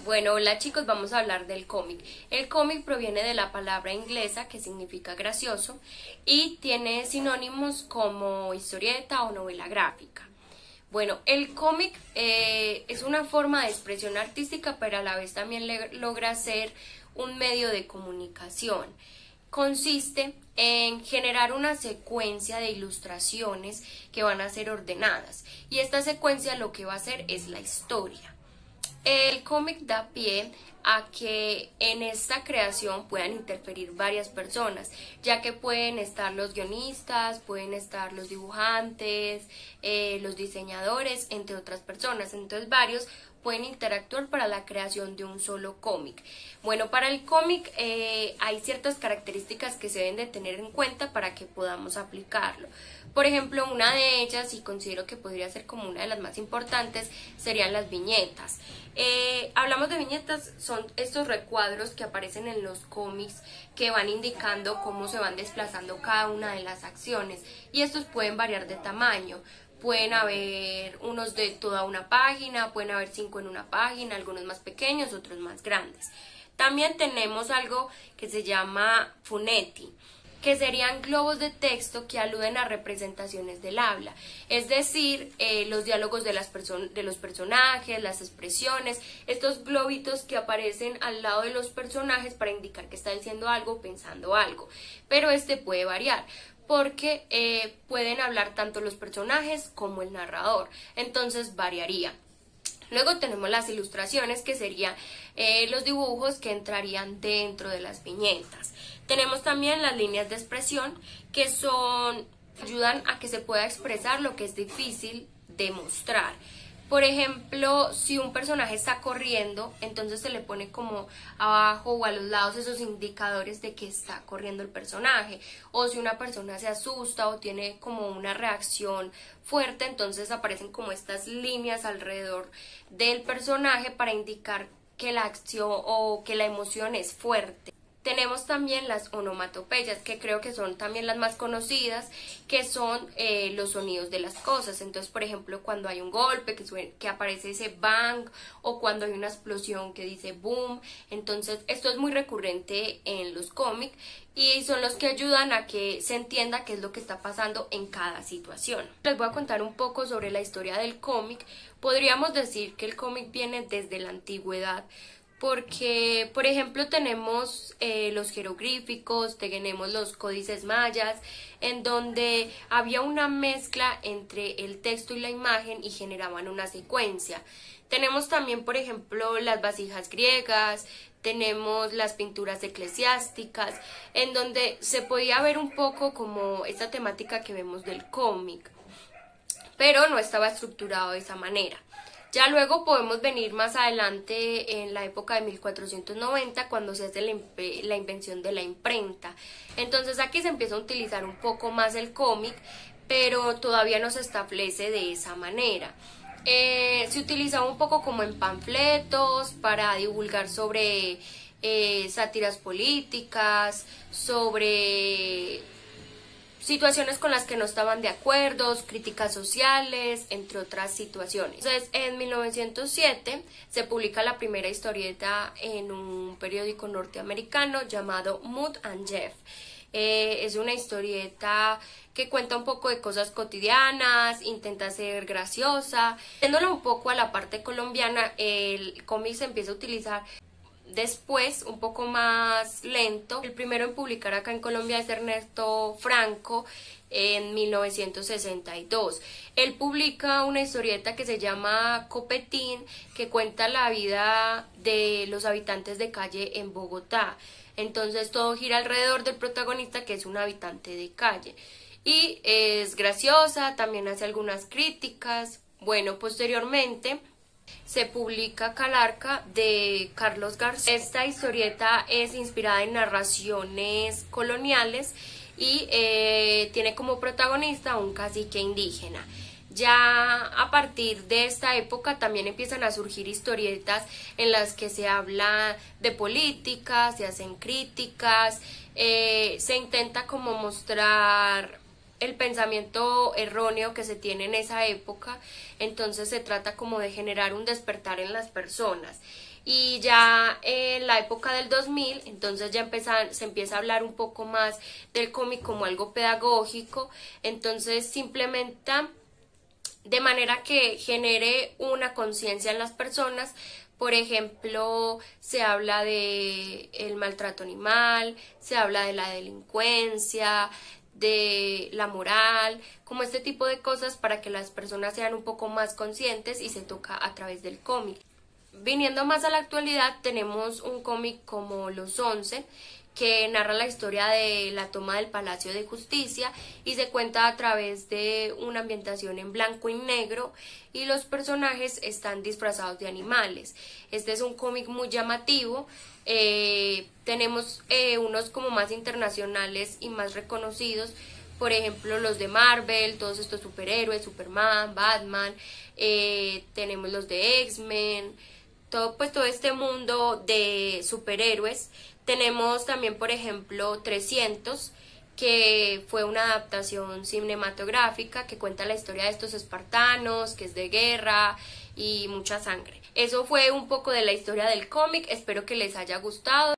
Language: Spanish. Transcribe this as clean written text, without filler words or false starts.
Bueno, hola chicos, vamos a hablar del cómic. El cómic proviene de la palabra inglesa que significa gracioso y tiene sinónimos como historieta o novela gráfica. Bueno, el cómic es una forma de expresión artística, pero a la vez también logra ser un medio de comunicación. Consiste en generar una secuencia de ilustraciones que van a ser ordenadas, y esta secuencia lo que va a hacer es la historia. El cómic da pie a que en esta creación puedan interferir varias personas, ya que pueden estar los guionistas, pueden estar los dibujantes, los diseñadores, entre otras personas. Entonces varios pueden interactuar para la creación de un solo cómic. Bueno, para el cómic hay ciertas características que se deben de tener en cuenta para que podamos aplicarlo. Por ejemplo, una de ellas, y considero que podría ser como una de las más importantes, serían las viñetas. Hablamos de viñetas, son estos recuadros que aparecen en los cómics que van indicando cómo se van desplazando cada una de las acciones, y estos pueden variar de tamaño. Pueden haber unos de toda una página, pueden haber 5 en una página, algunos más pequeños, otros más grandes. También tenemos algo que se llama fumetti, que serían globos de texto que aluden a representaciones del habla, es decir, los diálogos de los personajes, las expresiones, estos globitos que aparecen al lado de los personajes para indicar que está diciendo algo, pensando algo, pero este puede variar, porque pueden hablar tanto los personajes como el narrador, entonces variaría. Luego tenemos las ilustraciones, que serían los dibujos que entrarían dentro de las viñetas. Tenemos también las líneas de expresión, que ayudan a que se pueda expresar lo que es difícil de mostrar. Por ejemplo, si un personaje está corriendo, entonces se le pone como abajo o a los lados esos indicadores de que está corriendo el personaje. O si una persona se asusta o tiene como una reacción fuerte, entonces aparecen como estas líneas alrededor del personaje para indicar que la acción o que la emoción es fuerte. Tenemos también las onomatopeyas, que creo que son también las más conocidas, que son los sonidos de las cosas. Entonces, por ejemplo, cuando hay un golpe que aparece ese bang, o cuando hay una explosión que dice boom. Entonces, esto es muy recurrente en los cómics y son los que ayudan a que se entienda qué es lo que está pasando en cada situación. Les voy a contar un poco sobre la historia del cómic. Podríamos decir que el cómic viene desde la antigüedad, porque, por ejemplo, tenemos los jeroglíficos, tenemos los códices mayas, en donde había una mezcla entre el texto y la imagen y generaban una secuencia. Tenemos también, por ejemplo, las vasijas griegas, tenemos las pinturas eclesiásticas, en donde se podía ver un poco como esta temática que vemos del cómic, pero no estaba estructurado de esa manera. Ya luego podemos venir más adelante en la época de 1490, cuando se hace la invención de la imprenta. Entonces aquí se empieza a utilizar un poco más el cómic, pero todavía no se establece de esa manera. Se utilizaba un poco como en panfletos para divulgar sobre sátiras políticas, sobre situaciones con las que no estaban de acuerdo, críticas sociales, entre otras situaciones. Entonces, en 1907 se publica la primera historieta en un periódico norteamericano llamado Mutt and Jeff. Es una historieta que cuenta un poco de cosas cotidianas, intenta ser graciosa. Yéndolo un poco a la parte colombiana, el cómic se empieza a utilizar después, un poco más lento. El primero en publicar acá en Colombia es Ernesto Franco en 1962. Él publica una historieta que se llama Copetín, que cuenta la vida de los habitantes de calle en Bogotá. Entonces todo gira alrededor del protagonista, que es un habitante de calle. Y es graciosa, también hace algunas críticas. Bueno, posteriormente se publica Calarca de Carlos García. Esta historieta es inspirada en narraciones coloniales y tiene como protagonista a un cacique indígena. Ya a partir de esta época también empiezan a surgir historietas en las que se habla de política, se hacen críticas, se intenta como mostrar el pensamiento erróneo que se tiene en esa época. Entonces se trata como de generar un despertar en las personas. y ya en la época del 2000, entonces ya se empieza a hablar un poco más del cómic como algo pedagógico, entonces se implementa de manera que genere una conciencia en las personas. Por ejemplo, se habla de el maltrato animal, se habla de la delincuencia, de la moral, como este tipo de cosas para que las personas sean un poco más conscientes y se toca a través del cómic. Viniendo más a la actualidad, tenemos un cómic como Los 11, que narra la historia de la toma del Palacio de Justicia y se cuenta a través de una ambientación en blanco y negro y los personajes están disfrazados de animales. Este es un cómic muy llamativo. Tenemos unos como más internacionales y más reconocidos, por ejemplo los de Marvel, todos estos superhéroes, Superman, Batman, tenemos los de X-Men, todo este mundo de superhéroes. Tenemos también, por ejemplo, 300, que fue una adaptación cinematográfica que cuenta la historia de estos espartanos, que es de guerra y mucha sangre. Eso fue un poco de la historia del cómic, espero que les haya gustado.